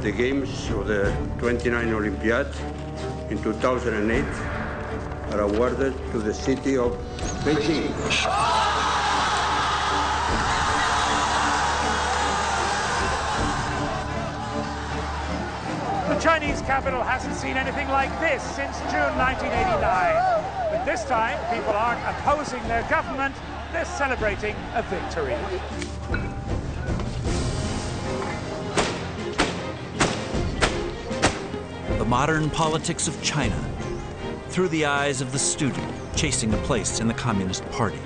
the games of the 29 Olympiad in 2008 are awarded to the city of Beijing. The Chinese capital hasn't seen anything like this since June 1989. But this time, people aren't opposing their government, they're celebrating a victory. The modern politics of China, through the eyes of the student chasing a place in the Communist Party.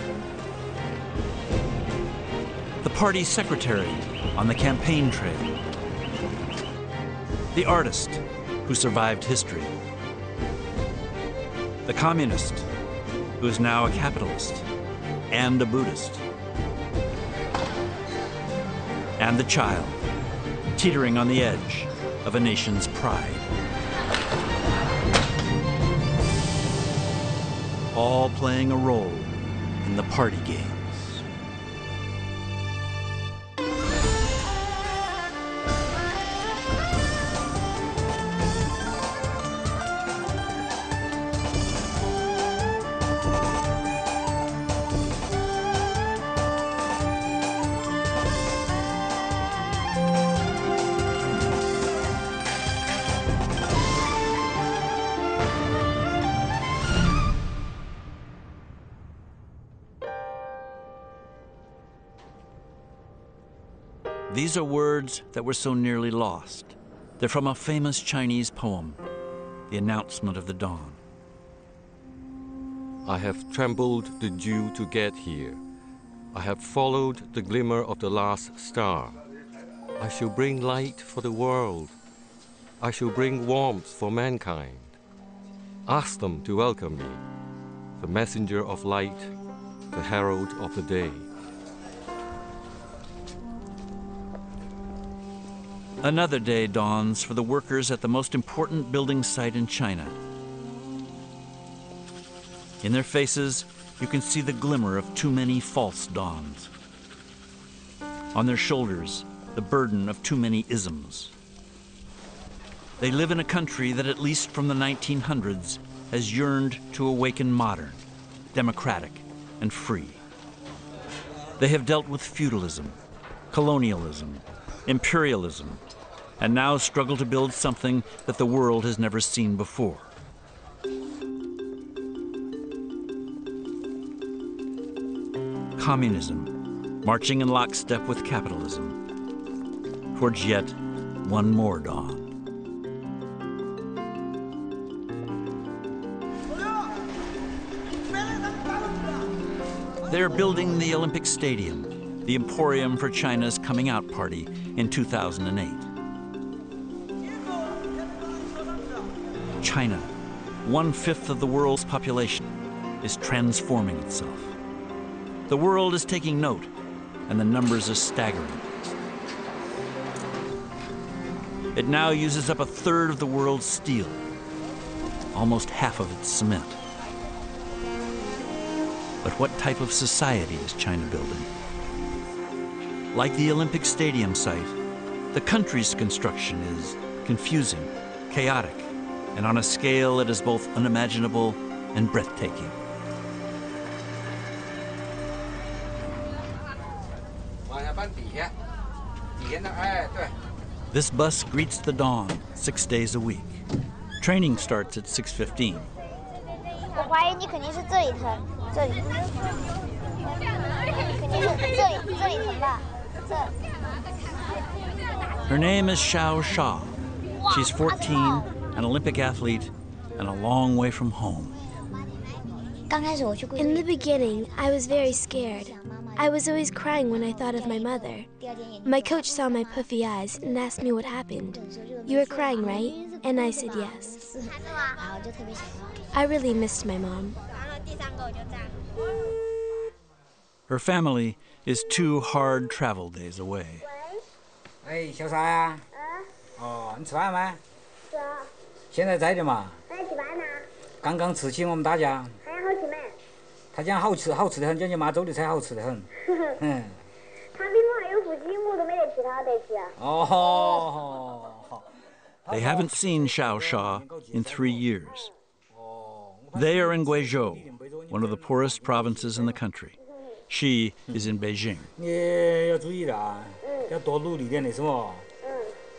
The party secretary on the campaign trail. The artist who survived history. The communist who is now a capitalist and a Buddhist. And the child teetering on the edge of a nation's pride. All playing a role in the party game. These are words that were so nearly lost. They're from a famous Chinese poem, The Announcement of the Dawn. I have trampled the dew to get here. I have followed the glimmer of the last star. I shall bring light for the world. I shall bring warmth for mankind. Ask them to welcome me, the messenger of light, the herald of the day. Another day dawns for the workers at the most important building site in China. In their faces, you can see the glimmer of too many false dawns. On their shoulders, the burden of too many isms. They live in a country that, at least from the 1900s, has yearned to awaken modern, democratic, and free. They have dealt with feudalism, colonialism, imperialism, and now struggle to build something that the world has never seen before. Communism, marching in lockstep with capitalism, towards yet one more dawn. They're building the Olympic Stadium, the emporium for China's coming out party in 2008. China, 1/5 of the world's population, is transforming itself. The world is taking note, and the numbers are staggering. It now uses up 1/3 of the world's steel, almost half of its cement. But what type of society is China building? Like the Olympic Stadium site, the country's construction is confusing, chaotic, and on a scale that is both unimaginable and breathtaking. This bus greets the dawn 6 days a week. Training starts at 6:15. Her name is Xiao Sha. She's 14, an Olympic athlete, and a long way from home. In the beginning, I was very scared. I was always crying when I thought of my mother. My coach saw my puffy eyes and asked me what happened. You were crying, right? And I said yes. I really missed my mom. Her family is 2 hard travel days away. 哎，小沙呀，哦，你吃饭没？吃了。现在在的嘛？还去办呢？刚刚吃起我们大家。还好吃没？他讲好吃，好吃的很，讲你妈做的菜好吃的很。嗯。他比我还有腹肌，我都没得吃，他得吃。哦，好。They haven't seen Xiao Sha in 3 years. They are in Guizhou, one of the poorest provinces in the country. She is in Beijing. 你要注意的，要多努力点的是么？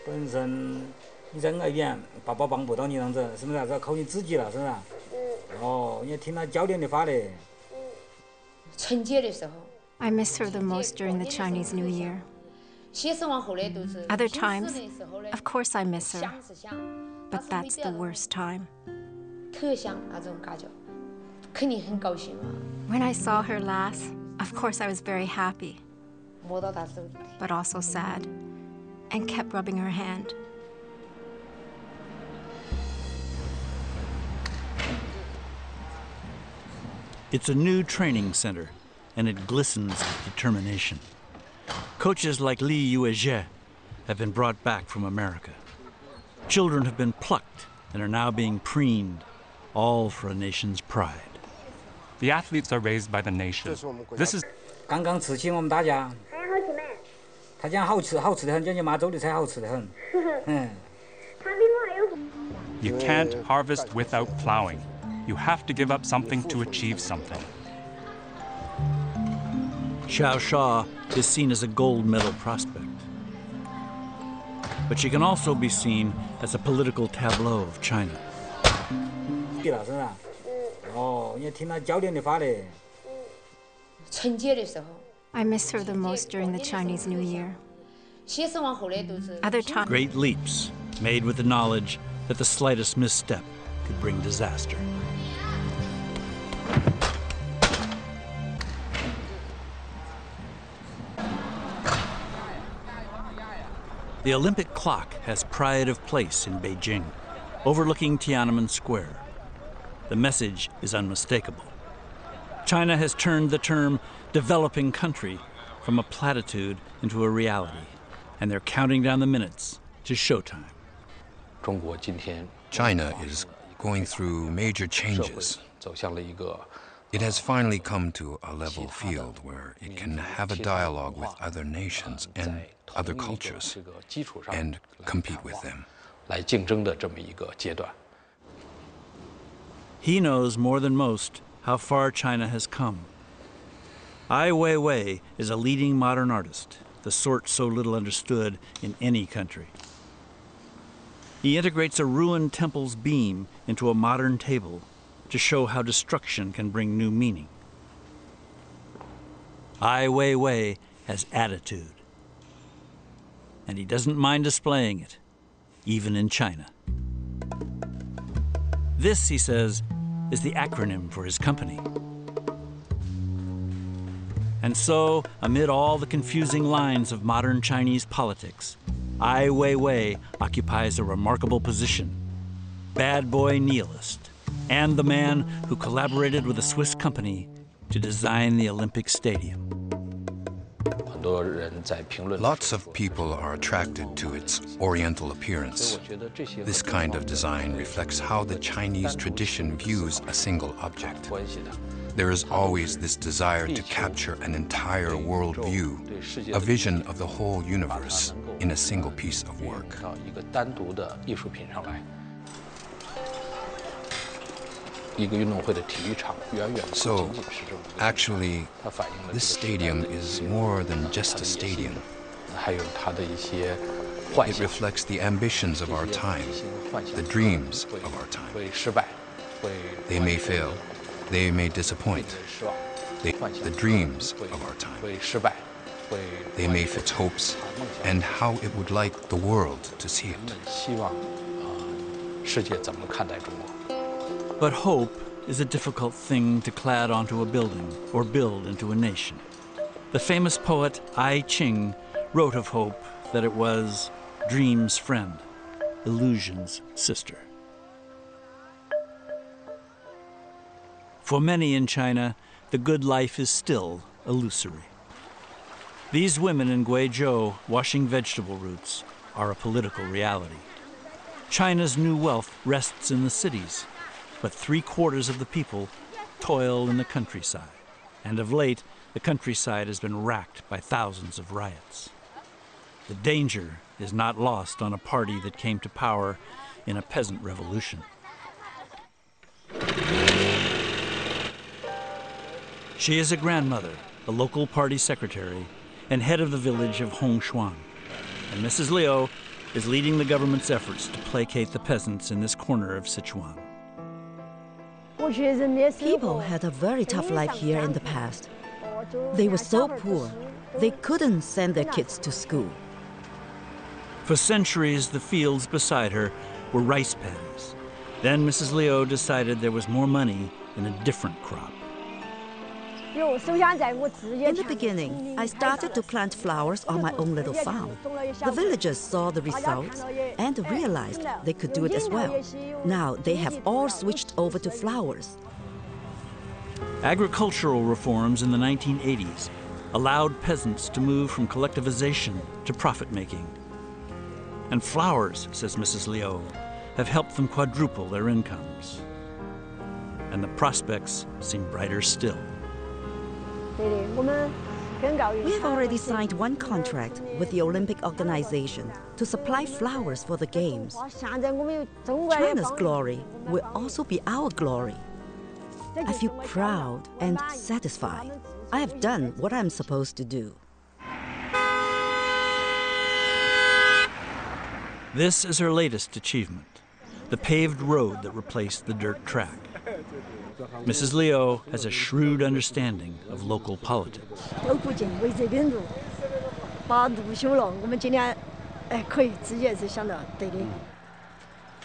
本身你在外边，爸爸帮不到你样子，是不是？要靠你自己了，是不是？哦，你要听他教练的话嘞。春节的时候。 I miss her the most during the Chinese New Year. Other times, of course I miss her, but that's the worst time. When I saw her last, of course I was very happy, but also sad, and kept rubbing her hand. It's a new training center, and it glistens with determination. Coaches like Li Yuezhe have been brought back from America. Children have been plucked and are now being preened, all for a nation's pride. The athletes are raised by the nation. This is 刚刚吃起我们大家。还好吃没？他讲好吃，好吃的很，讲妈做的菜好吃的很。嗯。他比我还有。 you can't harvest without plowing. You have to give up something to achieve something. Xiao Sha is seen as a gold medal prospect. But she can also be seen as a political tableau of China. I miss her the most during the Chinese New Year. Other times. Great leaps made with the knowledge that the slightest misstep could bring disaster. The Olympic clock has pride of place in Beijing, overlooking Tiananmen Square. The message is unmistakable. China has turned the term developing country from a platitude into a reality, and they're counting down the minutes to showtime. China is going through major changes. It has finally come to a level field where it can have a dialogue with other nations and other cultures and compete with them. He knows more than most how far China has come. Ai Weiwei is a leading modern artist, the sort so little understood in any country. He integrates a ruined temple's beam into a modern table to show how destruction can bring new meaning. Ai Weiwei has attitude, and he doesn't mind displaying it, even in China. This, he says, is the acronym for his company. And so, amid all the confusing lines of modern Chinese politics, Ai Weiwei occupies a remarkable position: bad boy nihilist, and the man who collaborated with a Swiss company to design the Olympic Stadium. Lots of people are attracted to its oriental appearance. This kind of design reflects how the Chinese tradition views a single object. There is always this desire to capture an entire world view, a vision of the whole universe in a single piece of work. So, actually, this stadium is more than just a stadium. It reflects the ambitions of our time, the dreams of our time. They may fail, they may disappoint. The dreams of our time. They may fit hopes and how it would like the world to see it. But hope is a difficult thing to clad onto a building or build into a nation. The famous poet Ai Qing wrote of hope that it was dream's friend, illusion's sister. For many in China, the good life is still illusory. These women in Guizhou washing vegetable roots are a political reality. China's new wealth rests in the cities, but 3/4 of the people toil in the countryside. And of late, the countryside has been racked by thousands of riots. The danger is not lost on a party that came to power in a peasant revolution. She is a grandmother, a local party secretary, and head of the village of Hongshuang. And Mrs. Liu is leading the government's efforts to placate the peasants in this corner of Sichuan. People had a very tough life here in the past. They were so poor, they couldn't send their kids to school. For centuries, the fields beside her were rice paddies. Then Mrs. Liu decided there was more money in a different crop. In the beginning, I started to plant flowers on my own little farm. The villagers saw the results and realized they could do it as well. Now they have all switched over to flowers. Agricultural reforms in the 1980s allowed peasants to move from collectivization to profit-making. And flowers, says Mrs. Liu, have helped them quadruple their incomes. And the prospects seem brighter still. We have already signed one contract with the Olympic organization to supply flowers for the Games. China's glory will also be our glory. I feel proud and satisfied. I have done what I'm supposed to do. This is her latest achievement, the paved road that replaced the dirt track. Mrs. Liu has a shrewd understanding of local politics.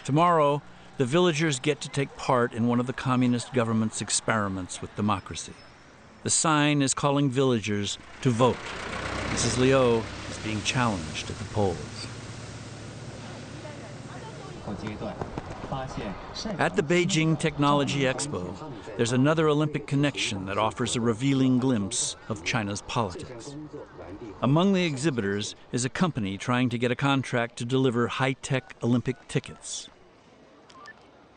Tomorrow, the villagers get to take part in one of the communist government's experiments with democracy. The sign is calling villagers to vote. Mrs. Liu is being challenged at the polls. At the Beijing Technology Expo, there's another Olympic connection that offers a revealing glimpse of China's politics. Among the exhibitors is a company trying to get a contract to deliver high-tech Olympic tickets.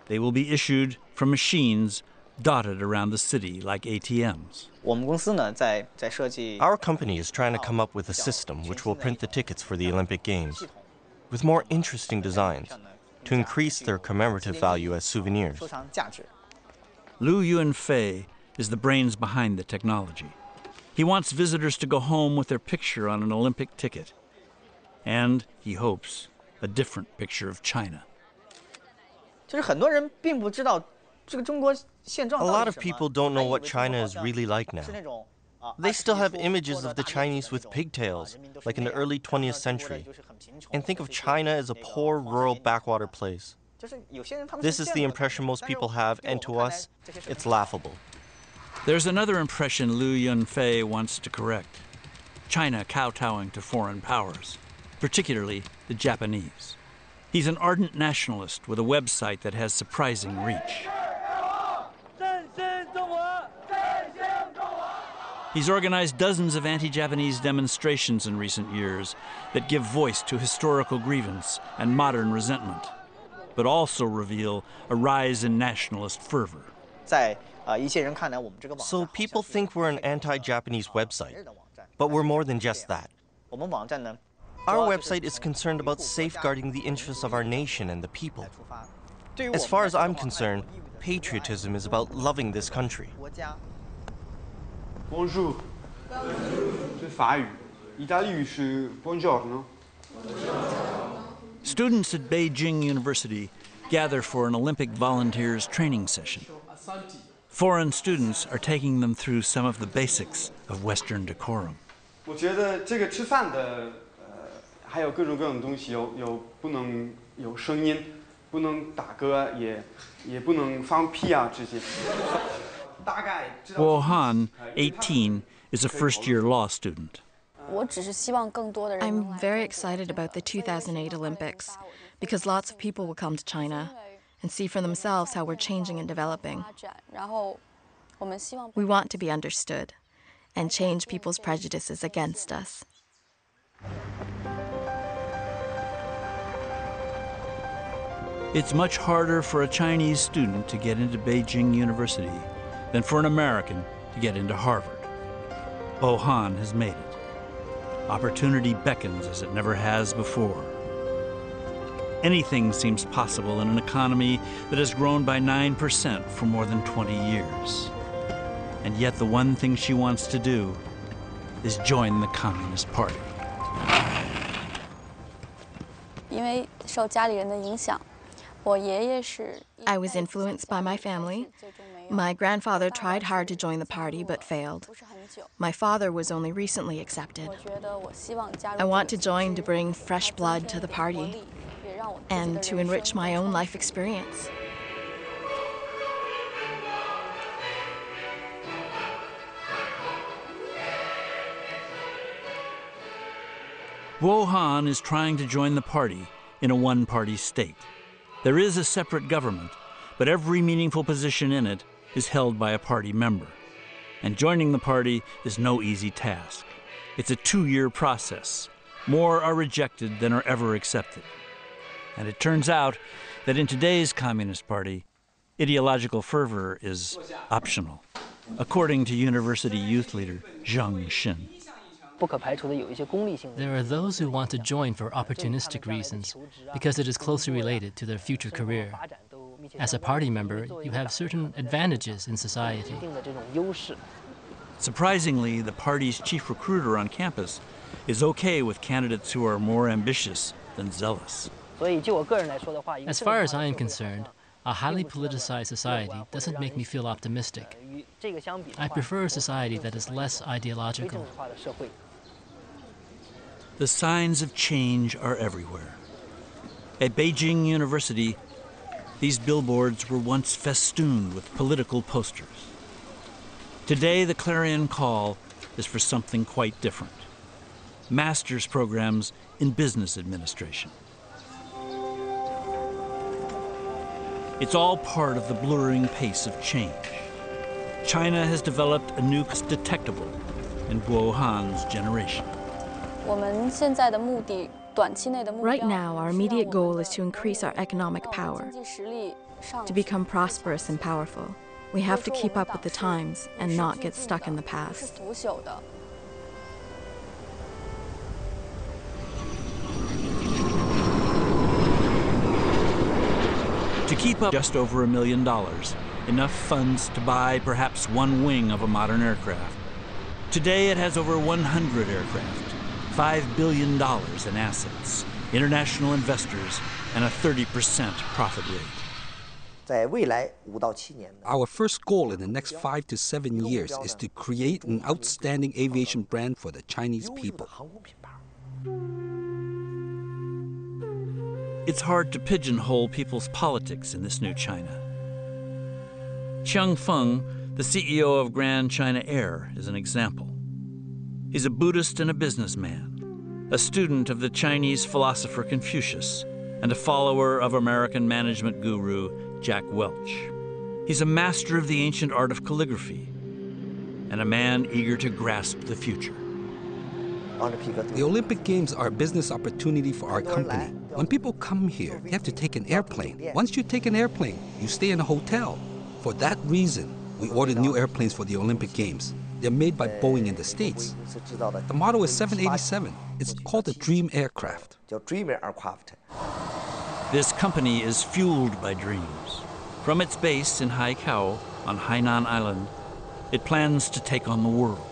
They will be issued from machines dotted around the city like ATMs. Our company is trying to come up with a system which will print the tickets for the Olympic Games with more interesting designs to increase their commemorative value as souvenirs. Lu Yuanfei is the brains behind the technology. He wants visitors to go home with their picture on an Olympic ticket. And, he hopes, a different picture of China. A lot of people don't know what China is really like now. They still have images of the Chinese with pigtails, like in the early 20th century, and think of China as a poor, rural backwater place. This is the impression most people have, and to us, it's laughable. There's another impression Lu Yunfei wants to correct. China kowtowing to foreign powers, particularly the Japanese. He's an ardent nationalist with a website that has surprising reach. He's organized dozens of anti-Japanese demonstrations in recent years that give voice to historical grievance and modern resentment, but also reveal a rise in nationalist fervor. So people think we're an anti-Japanese website, but we're more than just that. Our website is concerned about safeguarding the interests of our nation and the people. As far as I'm concerned, patriotism is about loving this country. Bonjour. 这是法语，意大利语是 buongiorno. Students at Beijing University gather for an Olympic volunteers training session. Foreign students are taking them through some of the basics of Western decorum. 我觉得这个吃饭的还有各种各种东西，有不能有声音，不能打嗝，也不能放屁啊这些。 Guo Han, 18, is a first-year law student. I'm very excited about the 2008 Olympics because lots of people will come to China and see for themselves how we're changing and developing. We want to be understood and change people's prejudices against us. It's much harder for a Chinese student to get into Beijing University than for an American to get into Harvard. Guo Han has made it. Opportunity beckons as it never has before. Anything seems possible in an economy that has grown by 9% for more than 20 years. And yet the one thing she wants to do is join the Communist Party. I was influenced by my family. My grandfather tried hard to join the party but failed. My father was only recently accepted. I want to join to bring fresh blood to the party and to enrich my own life experience. Guo Han is trying to join the party in a one-party state. There is a separate government, but every meaningful position in it is held by a party member. And joining the party is no easy task. It's a 2-year process. More are rejected than are ever accepted. And it turns out that in today's Communist Party, ideological fervor is optional, according to university youth leader Zhang Xin. There are those who want to join for opportunistic reasons because it is closely related to their future career. As a party member, you have certain advantages in society. Surprisingly, the party's chief recruiter on campus is okay with candidates who are more ambitious than zealous. As far as I am concerned, a highly politicized society doesn't make me feel optimistic. I prefer a society that is less ideological. The signs of change are everywhere. At Beijing University, these billboards were once festooned with political posters. Today, the clarion call is for something quite different. Master's programs in business administration. It's all part of the blurring pace of change. China has developed a nuke detectable in Guo Han's generation. Right now, our immediate goal is to increase our economic power, to become prosperous and powerful. We have to keep up with the times and not get stuck in the past. To keep up, just over $1 million, enough funds to buy perhaps one wing of a modern aircraft. Today it has over 100 aircraft, $5 billion in assets, international investors, and a 30% profit rate. Our first goal in the next 5 to 7 years is to create an outstanding aviation brand for the Chinese people. It's hard to pigeonhole people's politics in this new China. Qiang Feng, the CEO of Grand China Air, is an example. He's a Buddhist and a businessman, a student of the Chinese philosopher Confucius, and a follower of American management guru Jack Welch. He's a master of the ancient art of calligraphy and a man eager to grasp the future. The Olympic Games are a business opportunity for our company. When people come here, they have to take an airplane. Once you take an airplane, you stay in a hotel. For that reason, we ordered new airplanes for the Olympic Games. They're made by Boeing in the States. The model is 787. It's called the Dream Aircraft. This company is fueled by dreams. From its base in Haikou on Hainan Island, it plans to take on the world.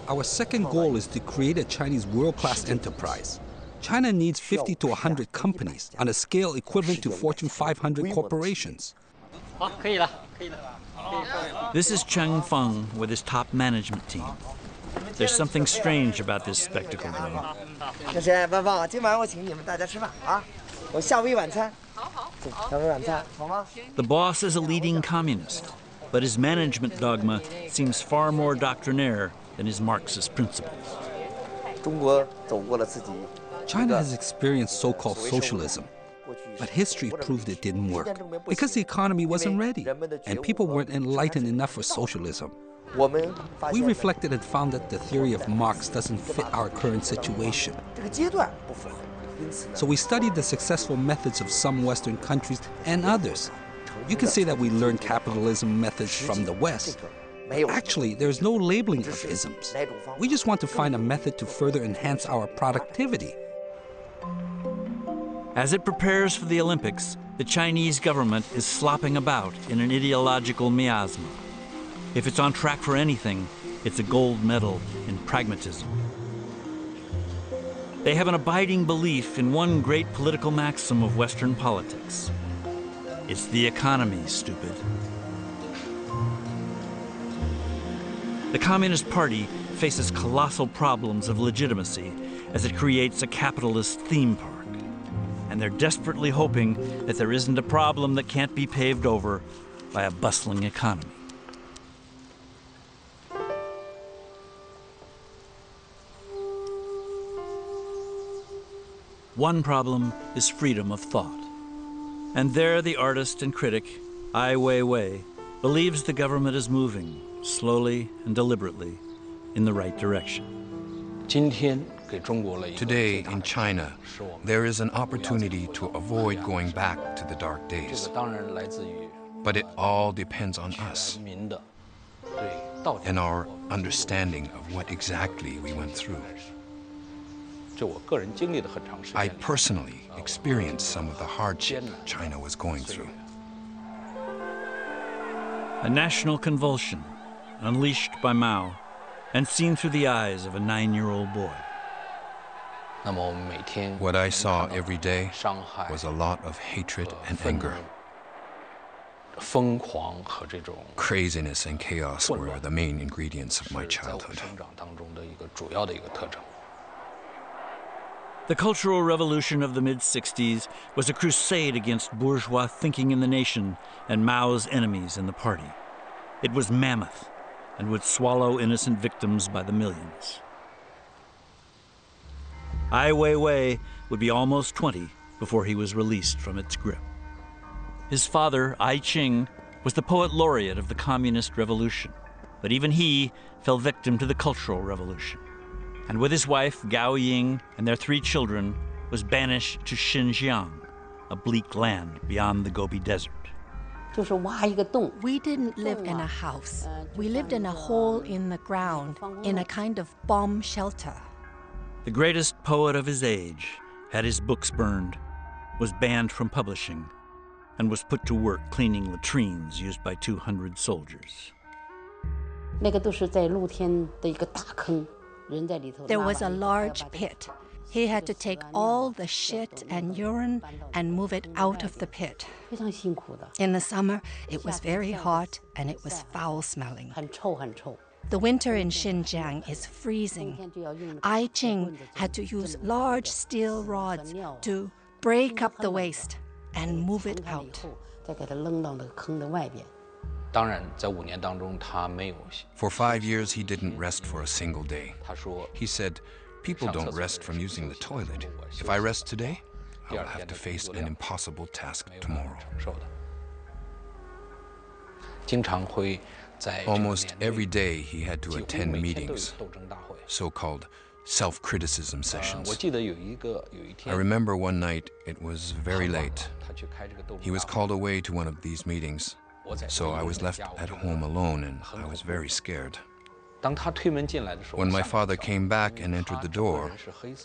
Our second goal is to create a Chinese world-class enterprise. China needs 50 to 100 companies on a scale equivalent to Fortune 500 corporations. This is Qiang Feng with his top management team. There's something strange about this spectacle, though. The boss is a leading communist, but his management dogma seems far more doctrinaire than his Marxist principles. China has experienced so-called socialism, but history proved it didn't work because the economy wasn't ready and people weren't enlightened enough for socialism. We reflected and found that the theory of Marx doesn't fit our current situation. So we studied the successful methods of some Western countries and others. You can say that we learned capitalism methods from the West. Actually, there's no labeling of isms. We just want to find a method to further enhance our productivity. As it prepares for the Olympics, the Chinese government is slopping about in an ideological miasma. If it's on track for anything, it's a gold medal in pragmatism. They have an abiding belief in one great political maxim of Western politics. It's the economy, stupid. The Communist Party faces colossal problems of legitimacy as it creates a capitalist theme park. And they're desperately hoping that there isn't a problem that can't be paved over by a bustling economy. One problem is freedom of thought. And there the artist and critic, Ai Weiwei, believes the government is moving, slowly and deliberately, in the right direction. Today in China, there is an opportunity to avoid going back to the dark days. But it all depends on us and our understanding of what exactly we went through. I personally experienced some of the hardship China was going through. A national convulsion unleashed by Mao and seen through the eyes of a 9-year-old boy. What I saw every day was a lot of hatred and anger. Craziness and chaos were the main ingredients of my childhood. The Cultural Revolution of the mid-60s was a crusade against bourgeois thinking in the nation and Mao's enemies in the party. It was mammoth and would swallow innocent victims by the millions. Ai Weiwei would be almost 20 before he was released from its grip. His father, Ai Qing, was the poet laureate of the Communist Revolution, but even he fell victim to the Cultural Revolution, and with his wife, Gao Ying, and their 3 children, was banished to Xinjiang, a bleak land beyond the Gobi Desert. We didn't live in a house. We lived in a hole in the ground, in a kind of bomb shelter. The greatest poet of his age had his books burned, was banned from publishing, and was put to work cleaning latrines used by 200 soldiers. There was a large pit. He had to take all the shit and urine and move it out of the pit. In the summer, it was very hot and it was foul-smelling. The winter in Xinjiang is freezing. Ai Qing had to use large steel rods to break up the waste and move it out. For 5 years, he didn't rest for a single day. He said, "People don't rest from using the toilet. If I rest today, I will have to face an impossible task tomorrow." Almost every day he had to attend meetings, so-called self-criticism sessions. I remember one night, it was very late. He was called away to one of these meetings, so I was left at home alone and I was very scared. When my father came back and entered the door,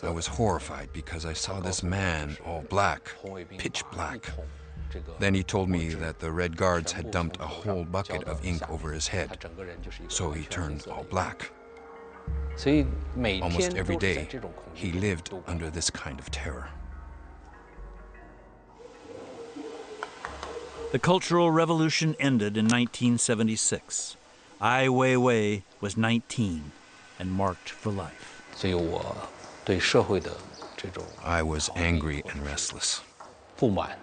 I was horrified because I saw this man all black, pitch black. Then he told me that the Red Guards had dumped a whole bucket of ink over his head, so he turned all black. Almost every day, he lived under this kind of terror. The Cultural Revolution ended in 1976. Ai Weiwei was 19 and marked for life. I was angry and restless. I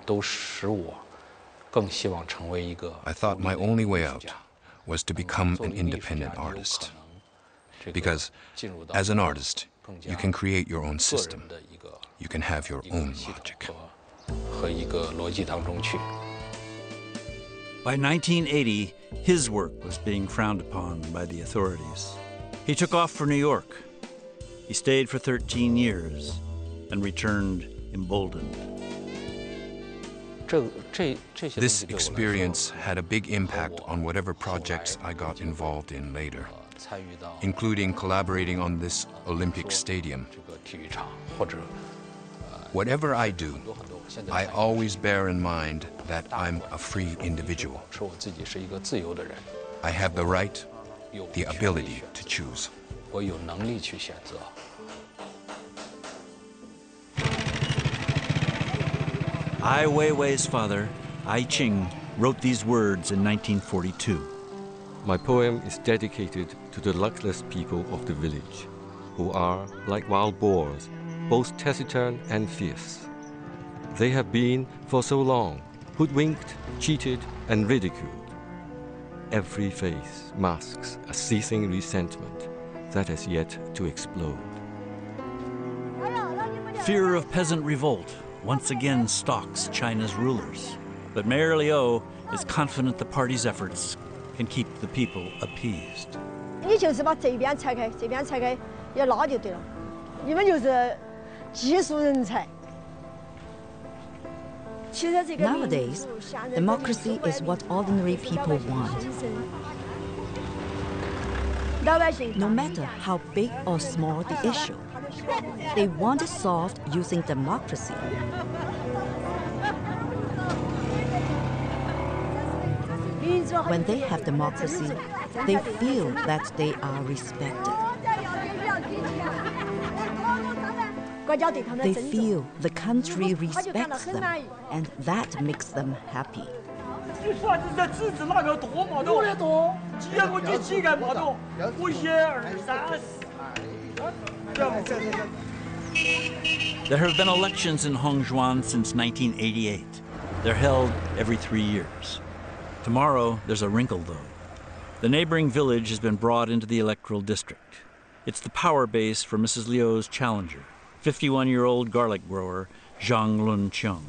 thought my only way out was to become an independent artist. Because as an artist, you can create your own system. You can have your own logic. By 1980, his work was being frowned upon by the authorities. He took off for New York. He stayed for 13 years and returned emboldened. This experience had a big impact on whatever projects I got involved in later, including collaborating on this Olympic stadium. Whatever I do, I always bear in mind that I'm a free individual. I have the right, the ability to choose. Ai Weiwei's father, Ai Qing, wrote these words in 1942. My poem is dedicated to the luckless people of the village, who are, like wild boars, both taciturn and fierce. They have been, for so long, hoodwinked, cheated, and ridiculed. Every face masks a seething resentment that has yet to explode. Fear of peasant revolt once again stalks China's rulers. But Mayor Liu is confident the party's efforts can keep the people appeased. 你就是把这边拆开，这边拆开，要拉就对了。你们就是技术人才。 Nowadays, democracy is what ordinary people want. No matter how big or small the issue, they want it solved using democracy. When they have democracy, they feel that they are respected. They feel the country respects them, and that makes them happy. There have been elections in Hongzhuan since 1988. They're held every 3 years. Tomorrow, there's a wrinkle, though. The neighboring village has been brought into the electoral district. It's the power base for Mrs. Liu's challenger, 51-year-old garlic grower Zhang Lunqiang.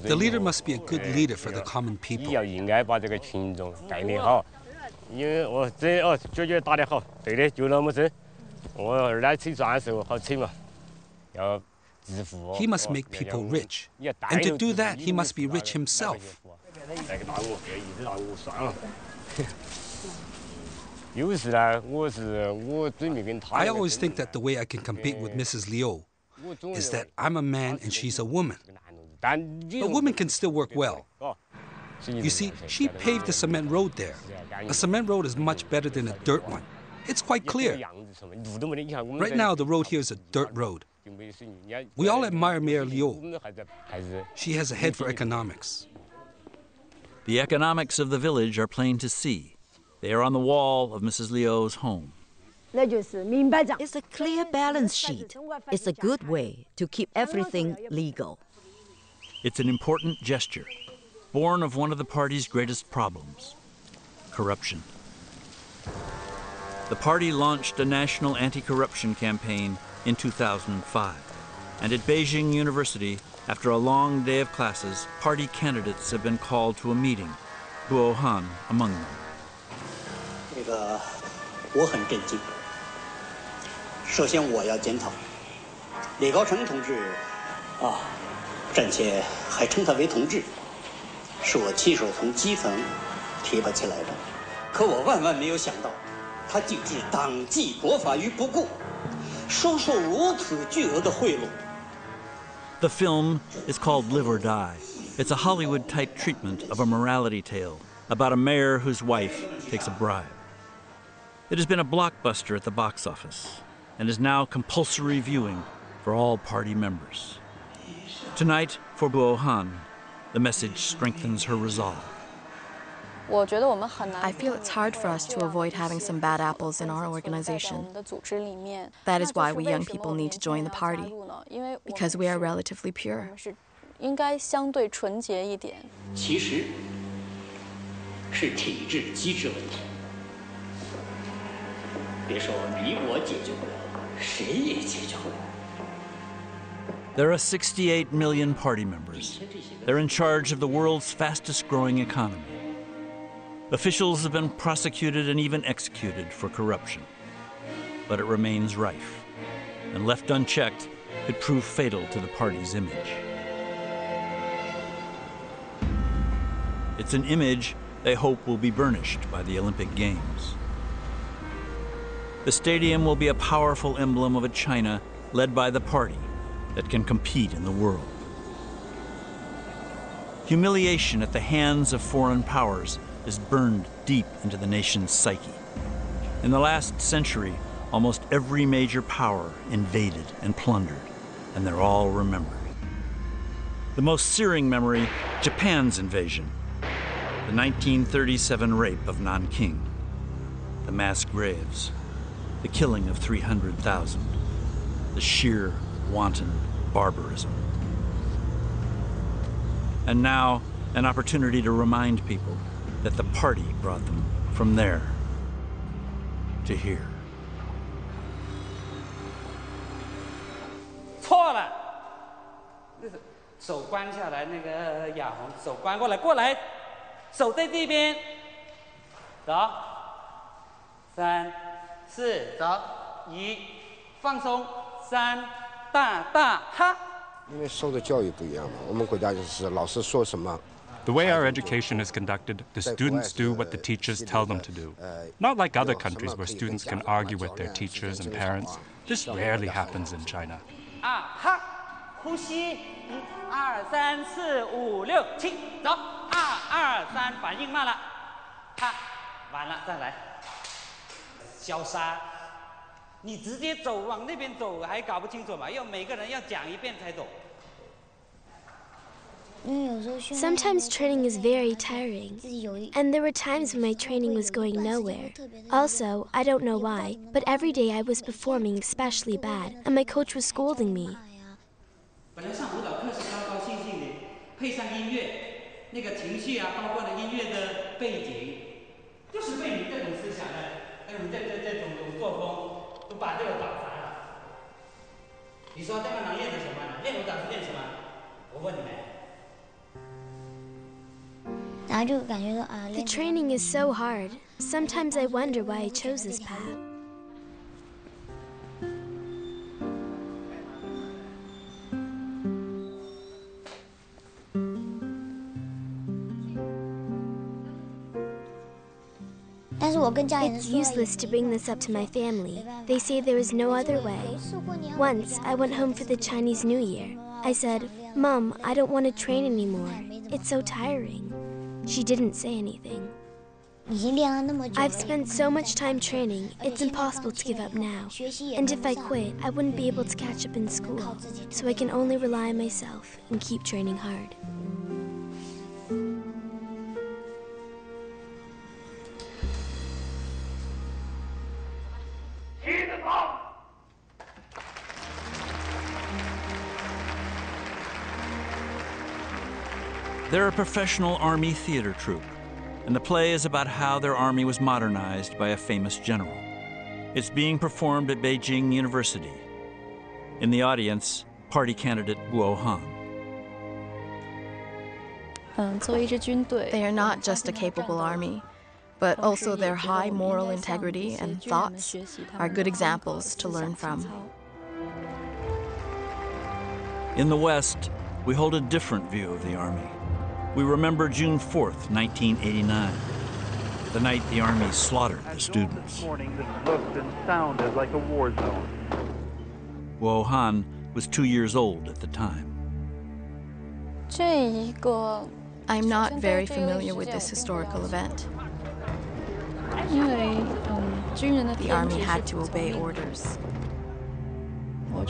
The leader must be a good leader for the common people. He must make people rich. And to do that, he must be rich himself. I always think that the way I can compete with Mrs. Liu is that I'm a man and she's a woman. But women can still work well. You see, she paved the cement road there. A cement road is much better than a dirt one. It's quite clear. Right now, the road here is a dirt road. We all admire Mayor Liu. She has a head for economics. The economics of the village are plain to see. They are on the wall of Mrs. Liu's home. It's a clear balance sheet. It's a good way to keep everything legal. It's an important gesture, born of one of the party's greatest problems, corruption. The party launched a national anti-corruption campaign in 2005. And at Beijing University, after a long day of classes, party candidates have been called to a meeting, Guo Han among them. 我很震惊。首先我要检讨，李高成同志暂且还称他为同志，是我亲手从基层提拔起来的。可我万万没有想到，他竟置党纪国法于不顾，收受如此巨额的贿赂。 The film is called Live or Die. It's a Hollywood-type treatment of a morality tale about a mayor whose wife takes a bribe. It has been a blockbuster at the box office and is now compulsory viewing for all party members. Tonight, for Guo Han, the message strengthens her resolve. I feel it's hard for us to avoid having some bad apples in our organization. That is why we young people need to join the party, because we are relatively pure. 其实是体制机制问题。别说你我解决不了，谁也解决不了。 There are 68 million party members. They're in charge of the world's fastest-growing economy. Officials have been prosecuted and even executed for corruption. But it remains rife, and left unchecked, could prove fatal to the party's image. It's an image they hope will be burnished by the Olympic Games. The stadium will be a powerful emblem of a China led by the party that can compete in the world. Humiliation at the hands of foreign powers is burned deep into the nation's psyche. In the last century, almost every major power invaded and plundered, and they're all remembered. The most searing memory, Japan's invasion, the 1937 rape of Nanking, the mass graves, the killing of 300,000, the sheer, wanton barbarism. And now, an opportunity to remind people that the party brought them from there to here. 错了，手关下来，那个亚红，手关过来，过来，手在这边，走，3、4，走，1，放松，3，大大哈。因为受的教育不一样嘛，我们国家就是老师说什么。 The way our education is conducted, the students do what the teachers tell them to do. Not like other countries where students can argue with their teachers and parents. This rarely happens in China. 哈，呼吸，1、2、3、4、5、6、7，走，2、2、3，反应慢了，哈，完了，再来，消杀，你直接走往那边走还搞不清楚嘛？要每个人要讲一遍才懂。 Sometimes training is very tiring, and there were times when my training was going nowhere. Also, I don't know why, but every day I was performing especially bad, and my coach was scolding me. 本来上舞蹈课是高高兴兴的，配上音乐，那个情绪啊，包括了音乐的背景，就是被你这种思想的，这种作风，都把这个搞砸了。你说这个能练成什么呢？练舞蹈是练什么？我问你们。 The training is so hard. Sometimes I wonder why I chose this path. It's useless to bring this up to my family. They say there is no other way. Once, I went home for the Chinese New Year. I said, "Mom, I don't want to train anymore. It's so tiring." She didn't say anything. I've spent so much time training, it's impossible to give up now. And if I quit, I wouldn't be able to catch up in school. So I can only rely on myself and keep training hard. They're a professional army theater troupe, and the play is about how their army was modernized by a famous general. It's being performed at Beijing University. In the audience, party candidate Guo Han. They are not just a capable army, but also their high moral integrity and thoughts are good examples to learn from. In the West, we hold a different view of the Army. We remember June 4th, 1989, the night the Army slaughtered the students. This morning, this looked and sounded like a war zone. Guo Han was 2 years old at the time. I'm not very familiar with this historical event. The Army had to obey orders. I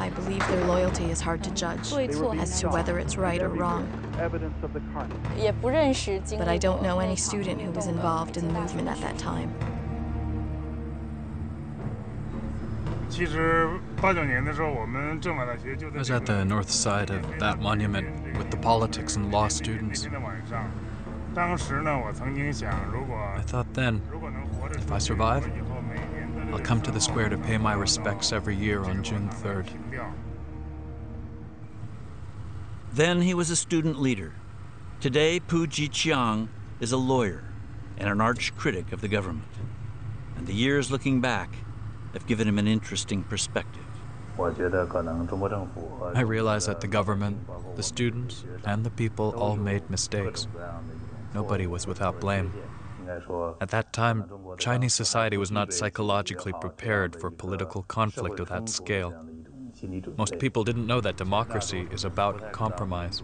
believe their loyalty is hard to judge as to whether it's right or wrong. But I don't know any student who was involved in the movement at that time. I was at the north side of that monument with the politics and law students. I thought then, if I survive, I'll come to the square to pay my respects every year on June 3rd. Then he was a student leader. Today, Pu Jiqiang is a lawyer and an arch critic of the government. And the years looking back have given him an interesting perspective. I realize that the government, the students, and the people all made mistakes. Nobody was without blame. At that time, Chinese society was not psychologically prepared for political conflict of that scale. Most people didn't know that democracy is about compromise.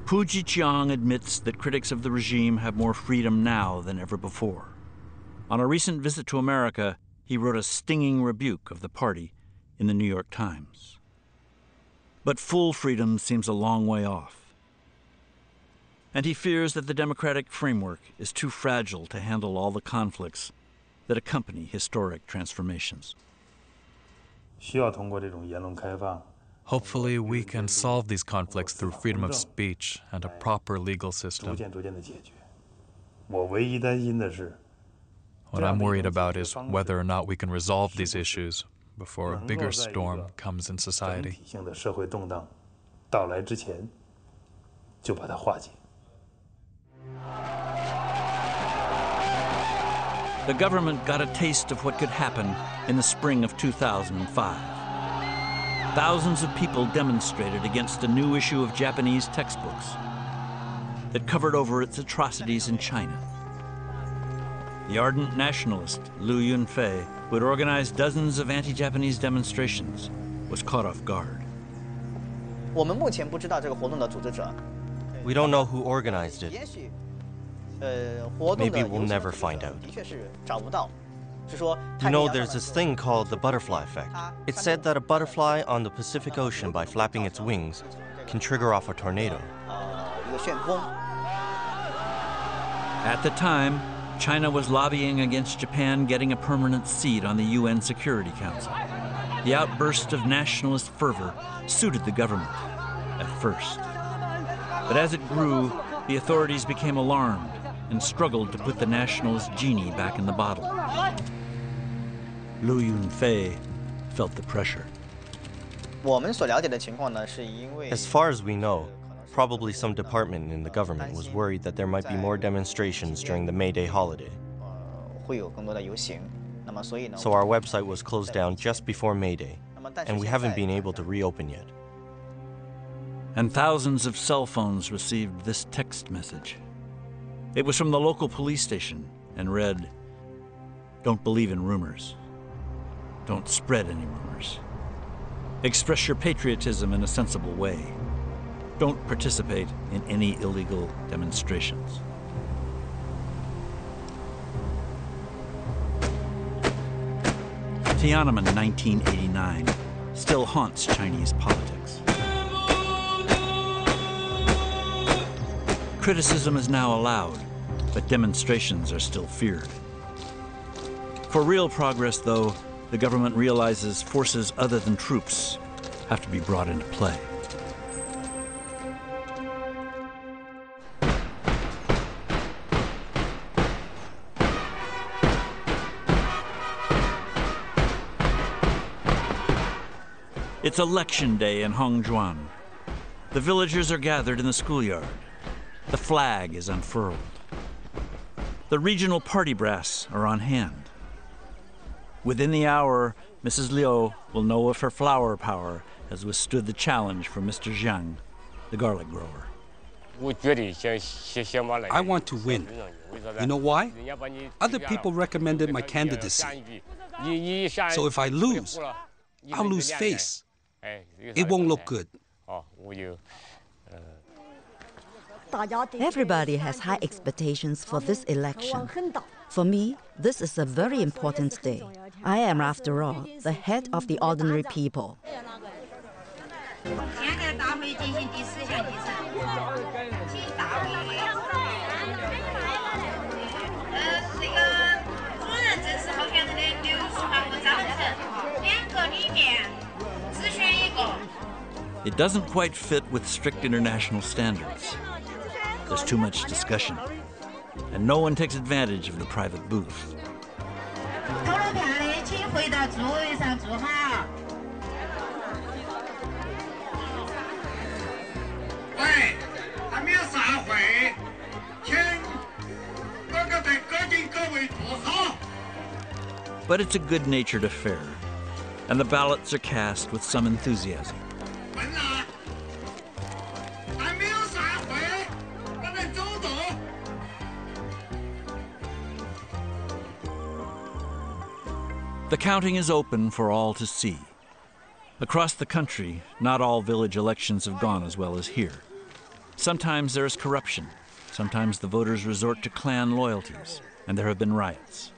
Pu Jiqiang admits that critics of the regime have more freedom now than ever before. On a recent visit to America, he wrote a stinging rebuke of the party in the New York Times. But full freedom seems a long way off. And he fears that the democratic framework is too fragile to handle all the conflicts that accompany historic transformations. Hopefully, we can solve these conflicts through freedom of speech and a proper legal system. What I'm worried about is whether or not we can resolve these issues before a bigger storm comes in society. The government got a taste of what could happen in the spring of 2005. Thousands of people demonstrated against a new issue of Japanese textbooks that covered over its atrocities in China. The ardent nationalist Liu Yunfei, who had organized dozens of anti-Japanese demonstrations, was caught off guard. We don't know who organized it. Maybe we'll never find out. You know, there's this thing called the butterfly effect. It's said that a butterfly on the Pacific Ocean, by flapping its wings, can trigger off a tornado. At the time, China was lobbying against Japan getting a permanent seat on the UN Security Council. The outburst of nationalist fervor suited the government at first. But as it grew, the authorities became alarmed and struggled to put the nationalist genie back in the bottle. Liu Yunfei felt the pressure. As far as we know, probably some department in the government was worried that there might be more demonstrations during the May Day holiday. So our website was closed down just before May Day, and we haven't been able to reopen yet. And thousands of cell phones received this text message. It was from the local police station and read, "Don't believe in rumors. Don't spread any rumors. Express your patriotism in a sensible way. Don't participate in any illegal demonstrations." Tiananmen 1989 still haunts Chinese politics. Criticism is now allowed, but demonstrations are still feared. For real progress, though, the government realizes forces other than troops have to be brought into play. It's election day in Hongzhuan. The villagers are gathered in the schoolyard. The flag is unfurled. The regional party brass are on hand. Within the hour, Mrs. Liu will know if her flower power has withstood the challenge from Mr. Zhang, the garlic grower. I want to win. You know why? Other people recommended my candidacy. So if I lose, I'll lose face. It won't look good. Everybody has high expectations for this election. For me, this is a very important day. I am, after all, the head of the ordinary people. It doesn't quite fit with strict international standards. There's too much discussion, and no one takes advantage of the private booth. But it's a good-natured affair, and the ballots are cast with some enthusiasm. The counting is open for all to see. Across the country, not all village elections have gone as well as here. Sometimes there is corruption. Sometimes the voters resort to clan loyalties, and there have been riots.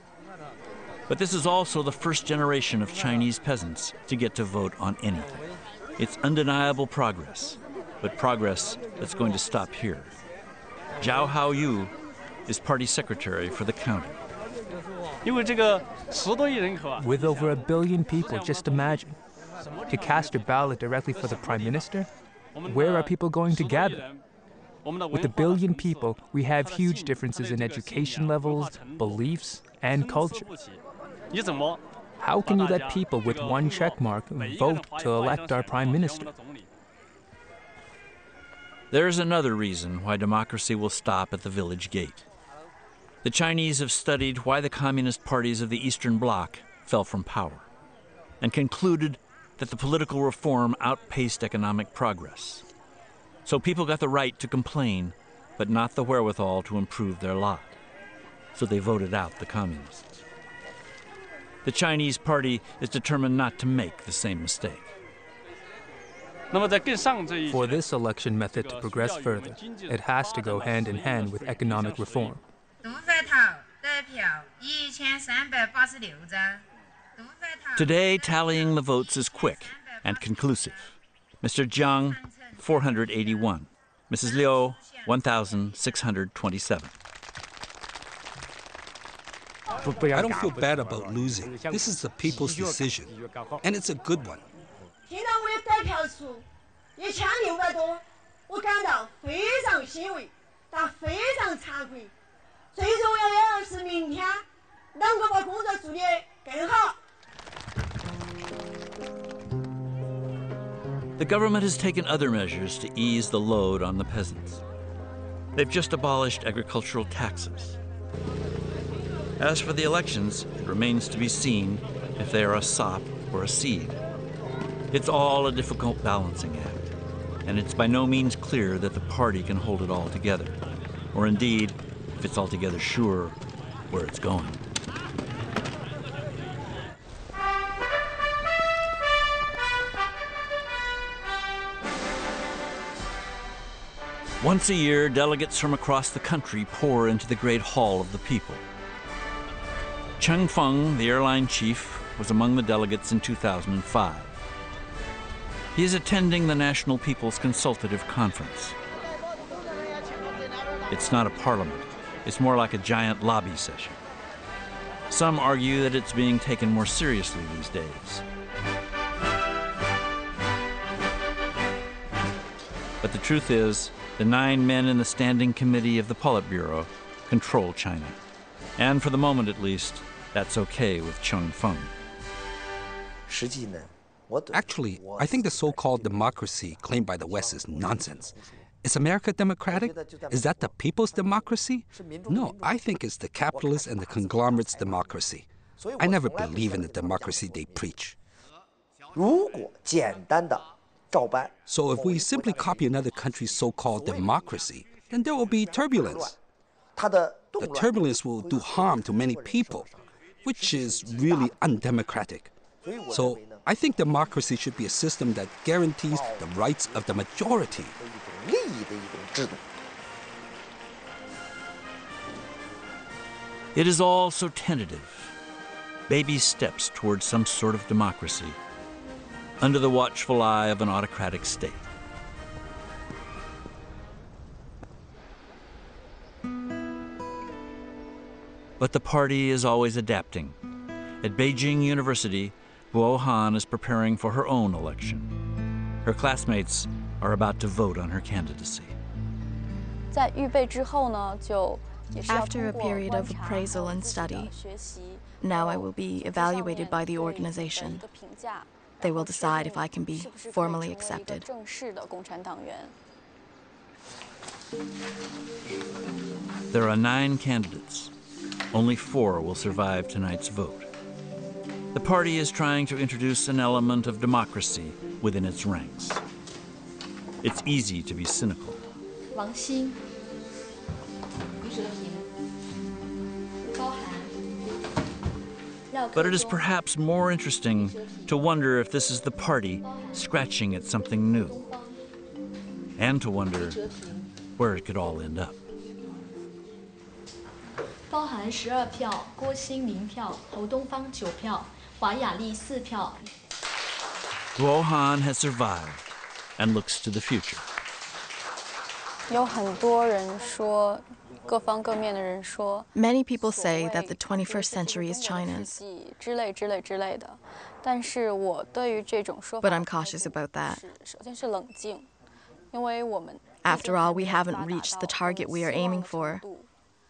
But this is also the first generation of Chinese peasants to get to vote on anything. It's undeniable progress, but progress that's going to stop here. Zhao Haoyu is party secretary for the county. With over 1 billion people, just imagine. To cast your ballot directly for the prime minister, where are people going to gather? With 1 billion people, we have huge differences in education levels, beliefs, and culture. How can you let people with one checkmark vote to elect our prime minister? There's another reason why democracy will stop at the village gate. The Chinese have studied why the communist parties of the Eastern Bloc fell from power and concluded that the political reform outpaced economic progress. So people got the right to complain, but not the wherewithal to improve their lot. So they voted out the communists. The Chinese party is determined not to make the same mistake. For this election method to progress further, it has to go hand in hand with economic reform. Today, tallying the votes is quick and conclusive. Mr. Jiang, 481. Mrs. Liu, 1,627. I don't feel bad about losing. This is the people's decision, and it's a good one. 听到我的得票数1600多，我感到非常欣慰，但非常惭愧。最重要的是明天能够把工作做得更好。 The government has taken other measures to ease the load on the peasants. They've just abolished agricultural taxes. As for the elections, it remains to be seen if they are a sop or a seed. It's all a difficult balancing act, and it's by no means clear that the party can hold it all together, or indeed, if it's altogether sure where it's going. Once a year, delegates from across the country pour into the Great Hall of the People. Cheng Feng, the airline chief, was among the delegates in 2005. He is attending the National People's Consultative Conference. It's not a parliament. It's more like a giant lobby session. Some argue that it's being taken more seriously these days. But the truth is, the 9 men in the Standing Committee of the Politburo control China. And for the moment at least, that's okay with Cheng Feng. Actually, I think the so-called democracy claimed by the West is nonsense. Is America democratic? Is that the people's democracy? No, I think it's the capitalists and the conglomerates' democracy. I never believe in the democracy they preach. So if we simply copy another country's so-called democracy, then there will be turbulence. The turbulence will do harm to many people, which is really undemocratic. So I think democracy should be a system that guarantees the rights of the majority. It is all so tentative. Baby steps towards some sort of democracy under the watchful eye of an autocratic state. But the party is always adapting. At Beijing University, Guo Han is preparing for her own election. Her classmates are about to vote on her candidacy. After a period of appraisal and study, now I will be evaluated by the organization. They will decide if I can be formally accepted. There are 9 candidates. Only 4 will survive tonight's vote. The party is trying to introduce an element of democracy within its ranks. It's easy to be cynical. But it is perhaps more interesting to wonder if this is the party scratching at something new, and to wonder where it could all end up. 包含12票，郭兴0票，侯东方9票，华雅丽4票。Wuhan has survived and looks to the future. 有很多人说，各方各面的人说 Many people say that the 21st century is China's. 之类的，但是我对于这种说法 But I'm cautious about that. 首先是冷静，因为我们 After all, we haven't reached the target we are aiming for.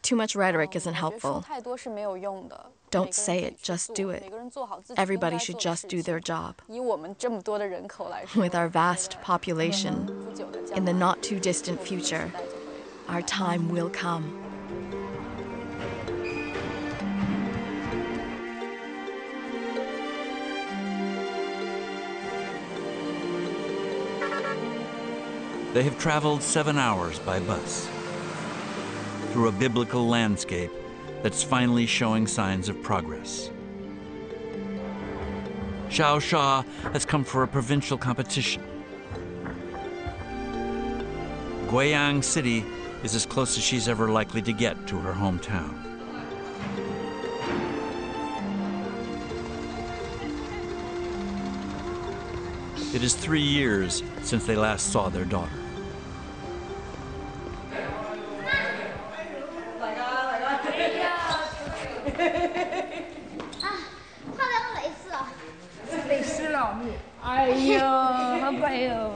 Too much rhetoric isn't helpful. 太多是没有用的。 Don't say it, just do it. Everybody should just do their job. 以我们这么多的人口来说 With our vast population, in the not too distant future, our time will come. They have traveled 7 hours by bus through a biblical landscape that's finally showing signs of progress. Xiao Sha has come for a provincial competition. Guiyang City is as close as she's ever likely to get to her hometown. It is 3 years since they last saw their daughter. 哎呦，好乖哟！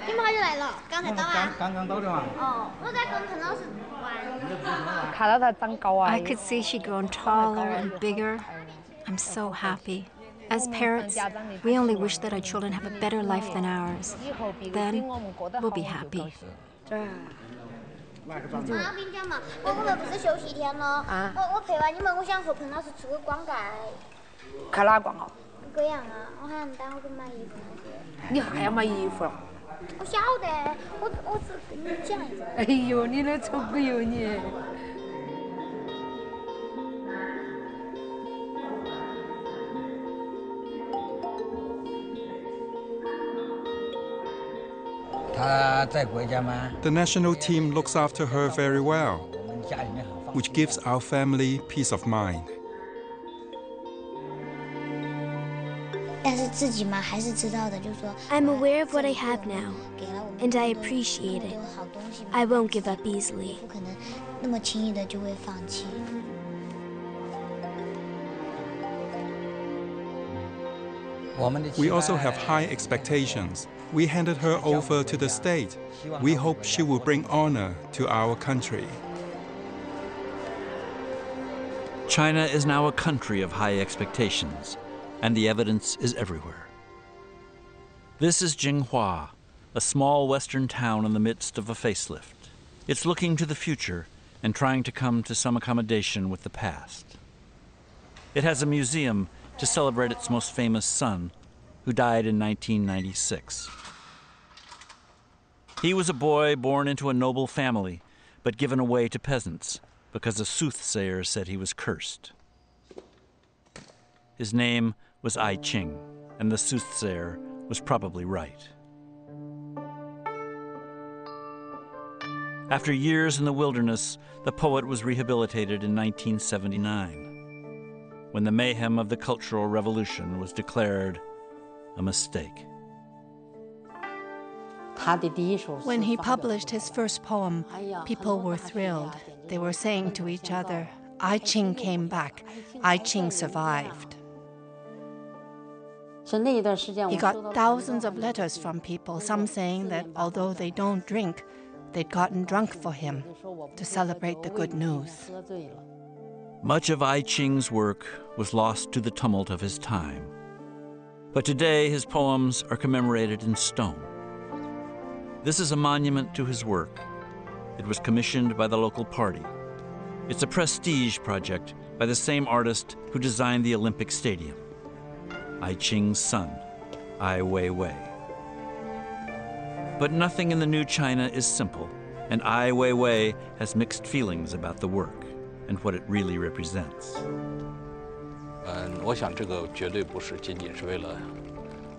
你们好久来了？刚才到啊？刚到的嘛。哦，我在跟彭老师玩。看到她长高啊。I could see she'd grown taller and bigger. I'm so happy. As parents, we only wish that our children have a better life than ours. Then we'll be happy. 妈，我跟你讲嘛，我们不是休息天了。我陪完你们，我想和彭老师吃个逛街。看哪逛哦？贵阳啊，我喊你带我去买衣服那些。你还要买衣服？我晓得，我是跟你讲一下。哎呦，你那臭鬼哟你！ The national team looks after her very well, which gives our family peace of mind. 但是自己嘛，还是知道的，就是说。I'm aware of what I have now, and I appreciate it. I won't give up easily. 不可能那么轻易的就会放弃。 We also have high expectations. We handed her over to the state. We hope she will bring honor to our country. China is now a country of high expectations, and the evidence is everywhere. This is Jinghua, a small western town in the midst of a facelift. It's looking to the future and trying to come to some accommodation with the past. It has a museum to celebrate its most famous son, who died in 1996. He was a boy born into a noble family, but given away to peasants because a soothsayer said he was cursed. His name was I Ching, and the soothsayer was probably right. After years in the wilderness, the poet was rehabilitated in 1979, when the mayhem of the Cultural Revolution was declared a mistake. When he published his first poem, people were thrilled. They were saying to each other, I Ching came back, I Ching survived. He got thousands of letters from people, some saying that although they don't drink, they'd gotten drunk for him to celebrate the good news. Much of I Ching's work was lost to the tumult of his time. But today his poems are commemorated in stone. This is a monument to his work. It was commissioned by the local party. It's a prestige project by the same artist who designed the Olympic Stadium. I Ching's son, Ai Weiwei. But nothing in the new China is simple. and Ai Weiwei has mixed feelings about the work and what it really represents.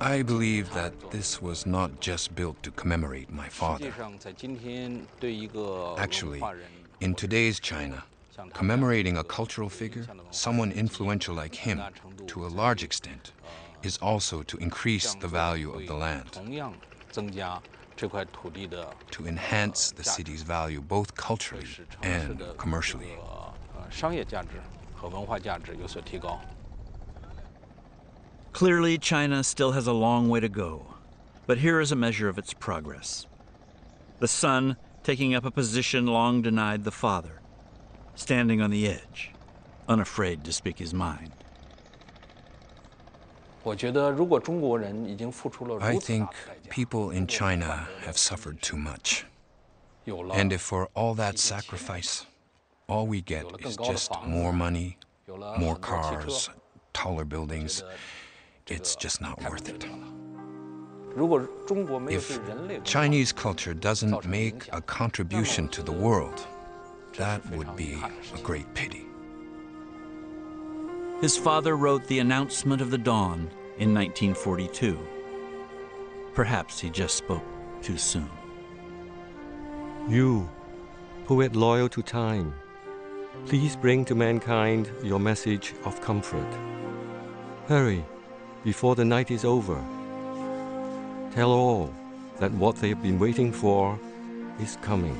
I believe that this was not just built to commemorate my father. Actually, in today's China, commemorating a cultural figure, someone influential like him, to a large extent, is also to increase the value of the land, to enhance the city's value both culturally and commercially. Clearly, China still has a long way to go, but here is a measure of its progress. The son taking up a position long denied the father, standing on the edge, unafraid to speak his mind. I think people in China have suffered too much. And if for all that sacrifice, all we get is just more money, more cars, taller buildings, it's just not worth it. If Chinese culture doesn't make a contribution to the world, that would be a great pity. His father wrote The Announcement of the Dawn in 1942. Perhaps he just spoke too soon. You, poet loyal to time, please bring to mankind your message of comfort. Hurry, before the night is over. Tell all that what they've been waiting for is coming.